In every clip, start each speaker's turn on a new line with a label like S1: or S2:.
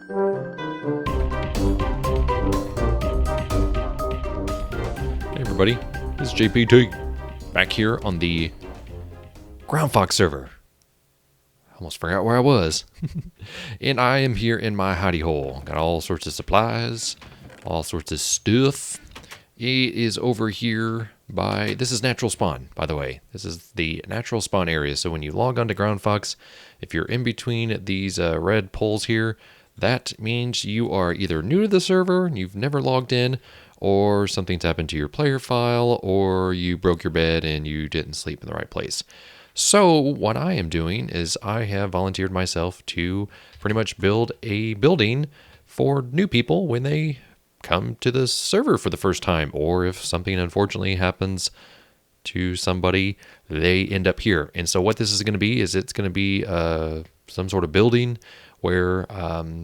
S1: Hey everybody, this is JPT, back here on the Groundfox server. Almost forgot where I was. And I am here in my hidey hole. Got all sorts of supplies, all sorts of stuff. It is over here by, this is natural spawn, by the way. This is the natural spawn area. So when you log on to Groundfox, if you're in between these red poles here, that means you are either new to the server, and you've never logged in, or something's happened to your player file, or you broke your bed and you didn't sleep in the right place. So what I am doing is I have volunteered myself to pretty much build a building for new people when they come to the server for the first time, or if something unfortunately happens to somebody, they end up here. And so what this is going to be is it's going to be some sort of building where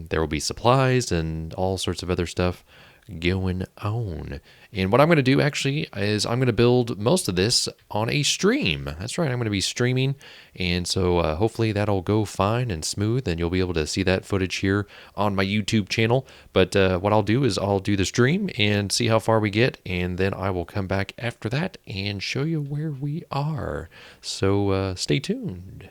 S1: there will be supplies and all sorts of other stuff going on. And what I'm going to do actually is I'm going to build most of this on a stream. That's right, I'm going to be streaming, and so hopefully that'll go fine and smooth, and you'll be able to see that footage here on my YouTube channel. But what I'll do is I'll do the stream and see how far we get, and then I will come back after that and show you where we are. So stay tuned.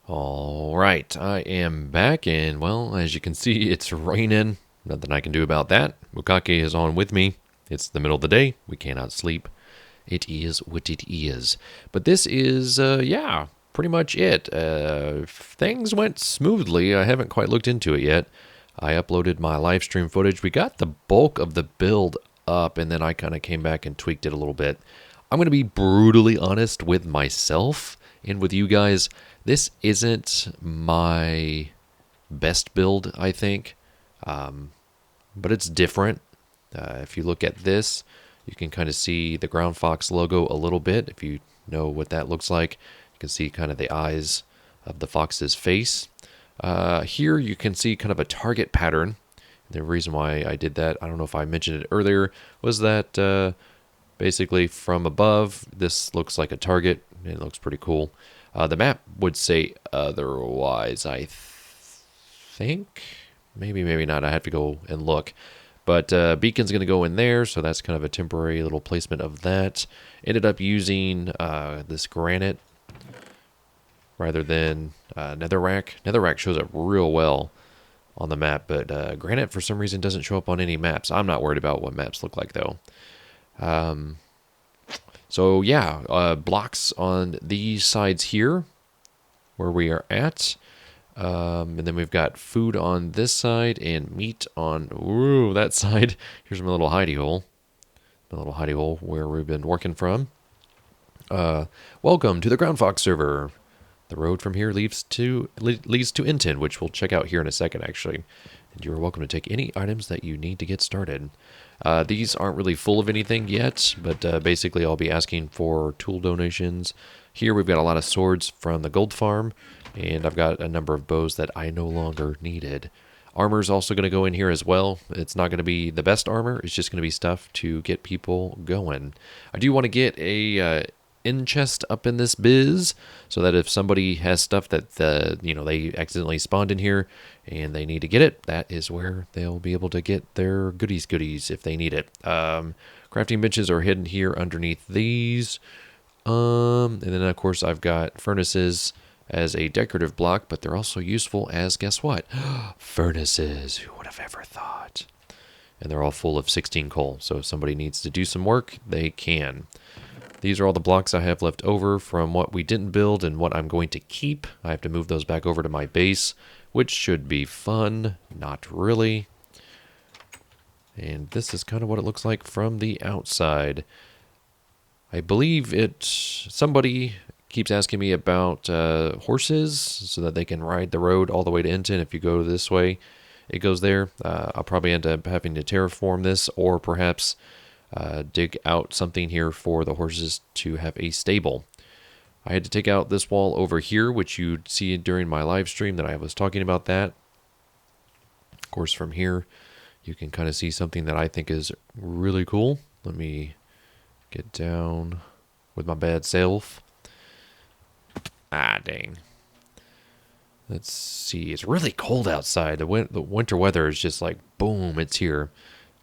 S1: All right, I am back, and well, as you can see, it's raining. Nothing I can do about that. Bukake is on with me. It's the middle of the day. We cannot sleep. It is what it is. But this is, yeah, pretty much it. Things went smoothly. I haven't quite looked into it yet. I uploaded my live stream footage. We got the bulk of the build up, and then I kind of came back and tweaked it a little bit. I'm going to be brutally honest with myself and with you guys. This isn't my best build, I think. But it's different. If you look at this, you can kind of see the Groundfox logo a little bit. If you know what that looks like, you can see kind of the eyes of the fox's face. Here you can see kind of a target pattern. The reason why I did that, I don't know if I mentioned it earlier, was that basically from above, this looks like a target. It looks pretty cool. The map would say otherwise, I think. Maybe, maybe not. I have to go and look. But beacon's going to go in there, so that's kind of a temporary little placement of that. Ended up using this granite rather than netherrack. Netherrack shows up real well on the map, but granite for some reason doesn't show up on any maps. I'm not worried about what maps look like, though. So yeah, blocks on these sides here where we are at. And then we've got food on this side and meat on that side. Here's my little hidey hole. My little hidey hole where we've been working from. Welcome to the Groundfox server. The road from here leads to Endton, which we'll check out here in a second, actually. And you're welcome to take any items that you need to get started. These aren't really full of anything yet, but basically I'll be asking for tool donations. Here we've got a lot of swords from the gold farm, and I've got a number of bows that I no longer needed. Armor's also going to go in here as well. It's not going to be the best armor. It's just going to be stuff to get people going. I do want to get a in chest up in this biz, so that if somebody has stuff that they accidentally spawned in here and they need to get it, that is where they'll be able to get their goodies if they need it. Crafting benches are hidden here underneath these. And then of course I've got furnaces as a decorative block, but they're also useful as, guess what? Furnaces. Who would have ever thought? And they're all full of 16 coal, so if somebody needs to do some work, they can. These are all the blocks I have left over from what we didn't build and what I'm going to keep. I have to move those back over to my base, which should be fun. Not really. And this is kind of what it looks like from the outside. I believe somebody keeps asking me about horses so that they can ride the road all the way to Endton. If you go this way, it goes there. I'll probably end up having to terraform this, or perhaps dig out something here for the horses to have a stable. I had to take out this wall over here, which you'd see during my live stream that I was talking about that. Of course, from here, you can kind of see something that I think is really cool. Let me get down with my bad self. Ah, dang. Let's see. It's really cold outside. The winter weather is just like, boom, it's here.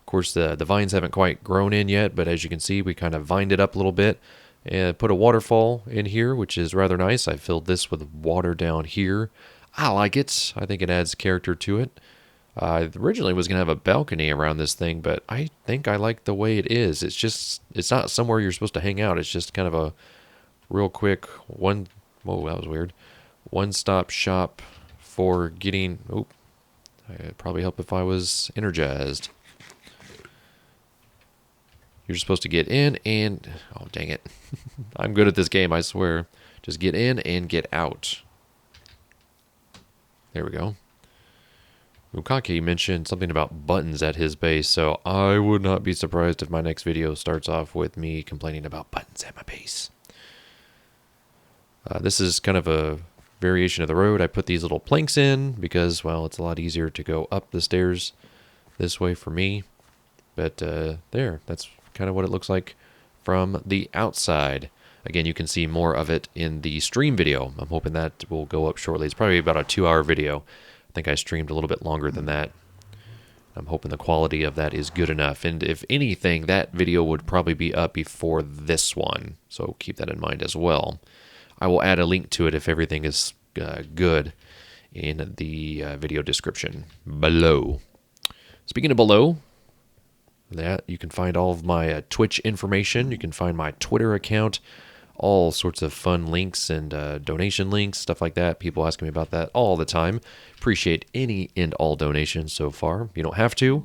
S1: Of course, the vines haven't quite grown in yet, but as you can see, we kind of vined it up a little bit and put a waterfall in here, which is rather nice. I filled this with water down here. I like it. I think it adds character to it. I originally was going to have a balcony around this thing, but I think I like the way it is. It's not somewhere you're supposed to hang out. It's just kind of a real quick whoa, that was weird. One-stop shop for getting, it'd probably help if I was energized. You're supposed to get in and, oh dang it. I'm good at this game, I swear. Just get in and get out. There we go. Ukake mentioned something about buttons at his base, so I would not be surprised if my next video starts off with me complaining about buttons at my base. This is kind of a variation of the road. I put these little planks in because, well, it's a lot easier to go up the stairs this way for me. But there, that's kind of what it looks like from the outside. Again, you can see more of it in the stream video. I'm hoping that will go up shortly. It's probably about a 2-hour video. I think I streamed a little bit longer than that. I'm hoping the quality of that is good enough. And if anything, that video would probably be up before this one. So keep that in mind as well. I will add a link to it if everything is good in the video description below. Speaking of below, that you can find all of my Twitch information. You can find my Twitter account, all sorts of fun links and donation links, stuff like that. People ask me about that all the time. Appreciate any and all donations so far. You don't have to,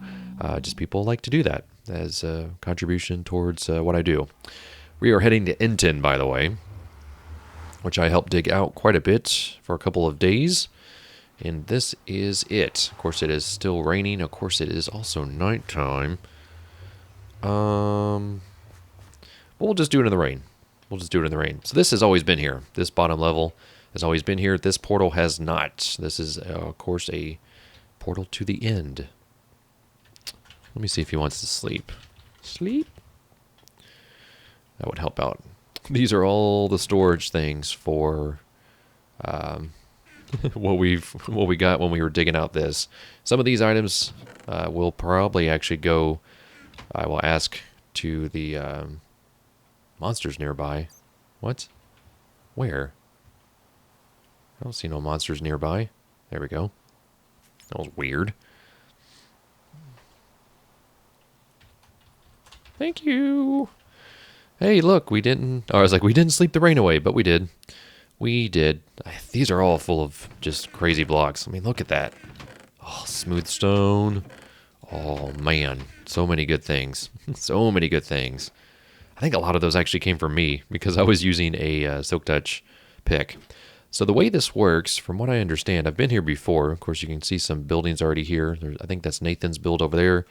S1: just people like to do that as a contribution towards what I do. We are heading to Endton, by the way, which I helped dig out quite a bit for a couple of days. And this is it. Of course, it is still raining. Of course, it is also nighttime. But we'll just do it in the rain. So this has always been here. This bottom level has always been here. This portal has not. This is, of course, a portal to the end. Let me see if he wants to sleep. Sleep? That would help out. These are all the storage things for what we got when we were digging out this. Some of these items will probably actually go. I will ask to the monsters nearby. What? Where? I don't see no monsters nearby. There we go. That was weird. Thank you. Hey, look, we didn't... Oh, I was like, we didn't sleep the rain away, but we did. We did. These are all full of just crazy blocks. I mean, look at that. Oh, smooth stone. Oh, man. So many good things. So many good things. I think a lot of those actually came from me because I was using a Silk Touch pick. So the way this works, from what I understand, I've been here before. Of course, you can see some buildings already here. I think that's Nathan's build over there.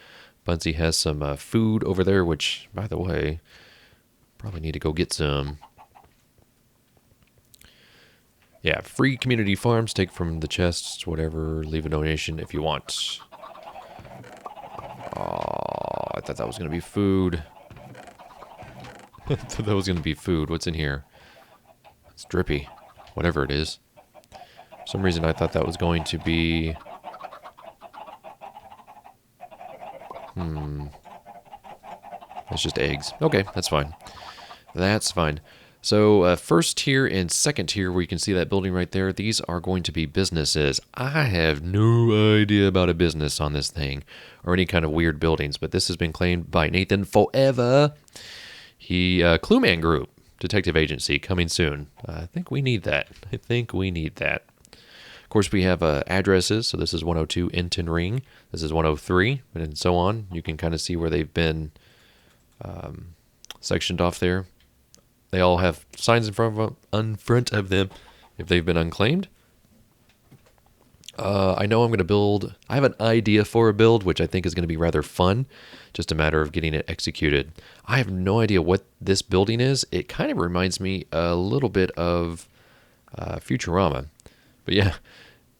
S1: Bunsey has some food over there, which, by the way, probably need to go get some. Yeah, free community farms. Take from the chests, whatever. Leave a donation if you want. Oh, I thought that was going to be food. I thought that was going to be food. What's in here? It's drippy. Whatever it is. For some reason I thought that was going to be... That's just eggs. Okay, that's fine. That's fine. So first tier and second tier, where you can see that building right there, these are going to be businesses. I have no idea about a business on this thing or any kind of weird buildings, but this has been claimed by Nathan forever. Clueman Group, Detective Agency, coming soon. I think we need that. Of course, we have addresses. So this is 102 Endton Ring. This is 103, and so on. You can kind of see where they've been sectioned off there. They all have signs in front of them if they've been unclaimed. I know I'm going to build... I have an idea for a build, which I think is going to be rather fun. Just a matter of getting it executed. I have no idea what this building is. It kind of reminds me a little bit of Futurama. But yeah,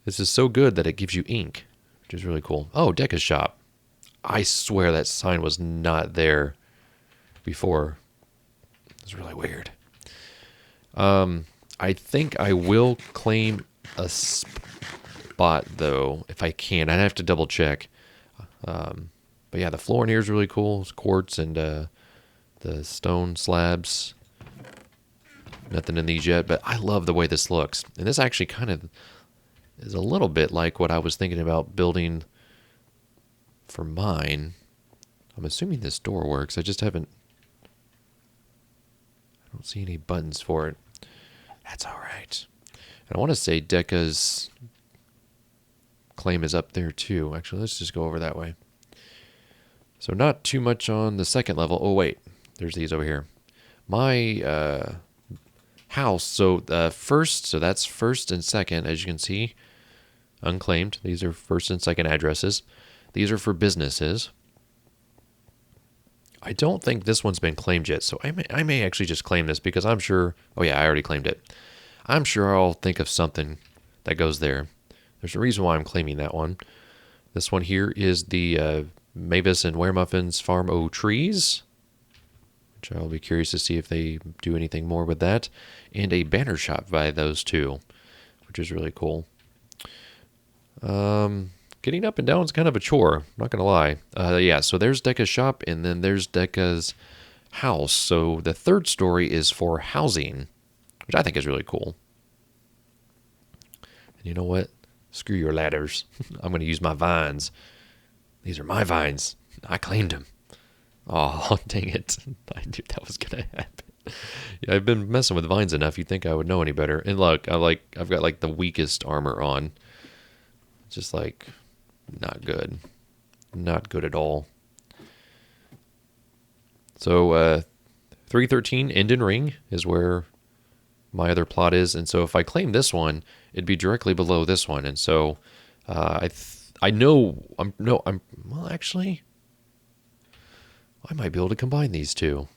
S1: this is so good that it gives you ink, which is really cool. Oh, Deca's shop. I swear that sign was not there before. It's really weird. I think I will claim a spot, though, if I can. I'd have to double check. But yeah, the floor in here is really cool. It's quartz and the stone slabs. Nothing in these yet, but I love the way this looks. And this actually kind of is a little bit like what I was thinking about building for mine. I'm assuming this door works. I don't see any buttons for it. That's all right. And I want to say Deca's claim is up there too. Actually, let's just go over that way. So not too much on the second level. Oh, wait. There's these over here. My house, so that's first and second, as you can see, unclaimed. These are first and second addresses. These are for businesses. I don't think this one's been claimed yet, so I may actually just claim this because I'm sure, oh yeah, I already claimed it. I'm sure I'll think of something that goes there. There's a reason why I'm claiming that one. This one here is the Mavis and Weremuffin's Farm O' Trees, which I'll be curious to see if they do anything more with that, and a banner shop by those two, which is really cool. Getting up and down is kind of a chore, I'm not going to lie. Yeah, so there's Deca's shop, and then there's Deca's house. So the third story is for housing, which I think is really cool. And you know what? Screw your ladders. I'm going to use my vines. These are my vines. I claimed them. Oh, dang it. I knew that was going to happen. Yeah, I've been messing with vines enough. You'd think I would know any better. And look, I've got like the weakest armor on. Just like not good. Not good at all. So 313 Endton Ring is where my other plot is. And so if I claim this one, it'd be directly below this one. And so well, actually, I might be able to combine these two.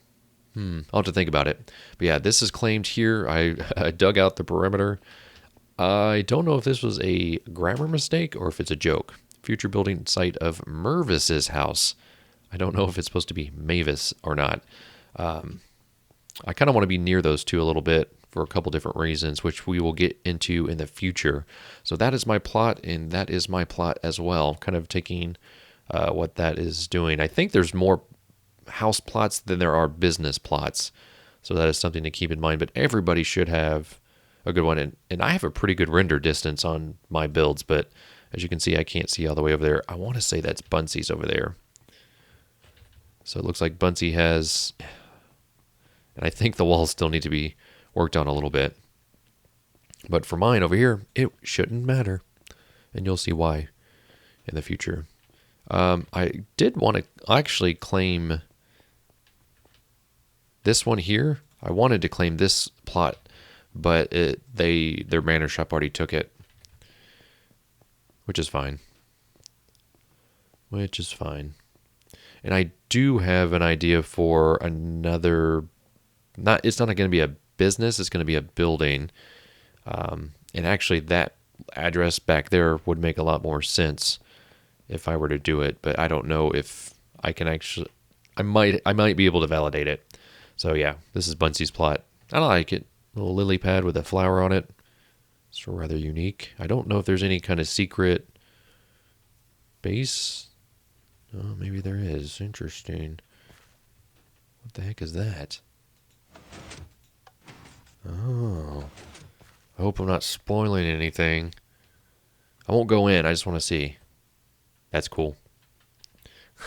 S1: I'll have to think about it. But yeah, this is claimed here. I dug out the perimeter. I don't know if this was a grammar mistake or if it's a joke. Future building site of Mervis's house. I don't know if it's supposed to be Mavis or not. I kind of want to be near those two a little bit for a couple different reasons, which we will get into in the future. So that is my plot, and that is my plot as well, kind of taking what that is doing. I think there's more house plots than there are business plots, so that is something to keep in mind, but everybody should have a good one, and I have a pretty good render distance on my builds, but as you can see, I can't see all the way over there. I want to say that's Buncey's over there. So it looks like Buncey has, and I think the walls still need to be worked on a little bit. But for mine over here, it shouldn't matter. And you'll see why in the future. I did want to actually claim this one here. I wanted to claim this plot, but their banner shop already took it. Which is fine. Which is fine. And I do have an idea for another, it's not going to be a business, it's going to be a building. And actually that address back there would make a lot more sense if I were to do it, but I don't know if I can actually, I might be able to validate it. So yeah, this is Buncey's plot. I like it. A little lily pad with a flower on it. It's rather unique. I don't know if there's any kind of secret base. Oh, maybe there is. Interesting. What the heck is that? Oh. I hope I'm not spoiling anything. I won't go in. I just want to see. That's cool.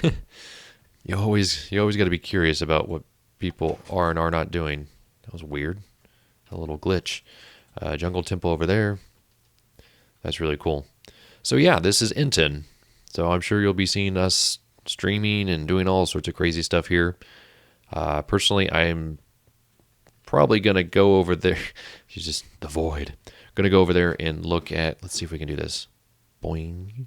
S1: You always got to be curious about what people are and are not doing. That was weird. A little glitch. Jungle Temple over there. That's really cool. So yeah, this is Endton. So I'm sure you'll be seeing us streaming and doing all sorts of crazy stuff here. Personally, I'm probably going to go over there. She's just the void. Going to go over there and look at, let's see if we can do this. Boing.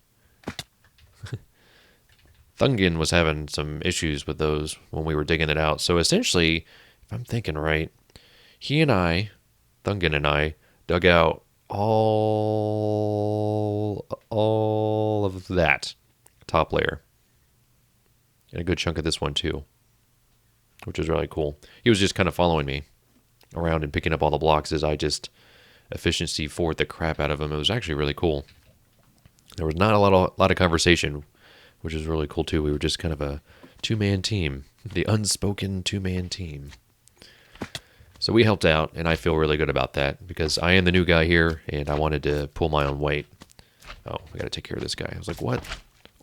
S1: Thungan was having some issues with those when we were digging it out. So essentially, if I'm thinking right, Thungan and I, dug out all of that top layer. And a good chunk of this one too, which is really cool. He was just kind of following me around and picking up all the blocks as I just efficiency forward the crap out of him. It was actually really cool. There was not a lot of conversation, which is really cool too. We were just kind of a two-man team, the unspoken two-man team. So we helped out, and I feel really good about that because I am the new guy here, and I wanted to pull my own weight. Oh, I got to take care of this guy. I was like, what?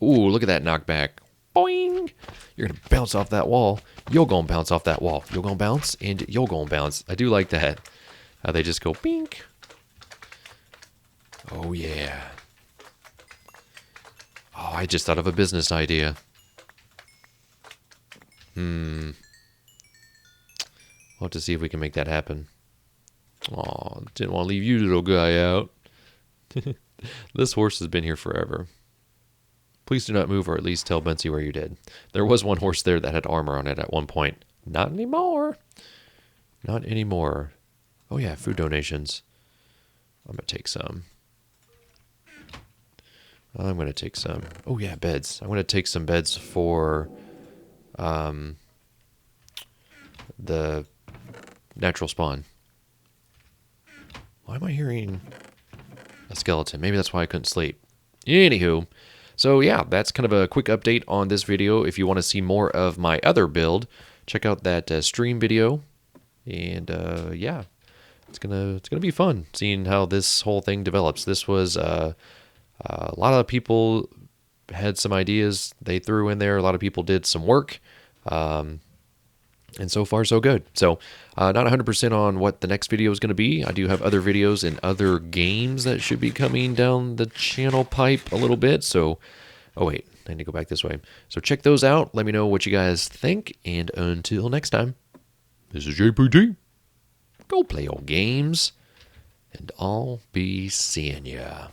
S1: Ooh, look at that knockback. Boing! You're going to bounce off that wall. You're going to bounce off that wall. You're going to bounce, and you're going to bounce. I do like that. How they just go bink. Oh, yeah. Oh, I just thought of a business idea. We'll have to see if we can make that happen. Aw, didn't want to leave you little guy out. This horse has been here forever. Please do not move, or at least tell Bunsy where you did. There was one horse there that had armor on it at one point. Not anymore. Not anymore. Oh yeah, food donations. I'm going to take some. I'm going to take some. Oh yeah, beds. I'm going to take some beds for the natural spawn. Why am I hearing a skeleton? Maybe that's why I couldn't sleep. Anywho, so yeah, that's kind of a quick update on this video. If you want to see more of my other build, check out that stream video. And yeah, it's gonna be fun seeing how this whole thing develops. This was a lot of people had some ideas they threw in there. A lot of people did some work. And so far, so good. So, not 100% on what the next video is going to be. I do have other videos and other games that should be coming down the channel pipe a little bit. So, oh wait, I need to go back this way. So check those out. Let me know what you guys think. And until next time, this is JPT. Go play your games. And I'll be seeing ya.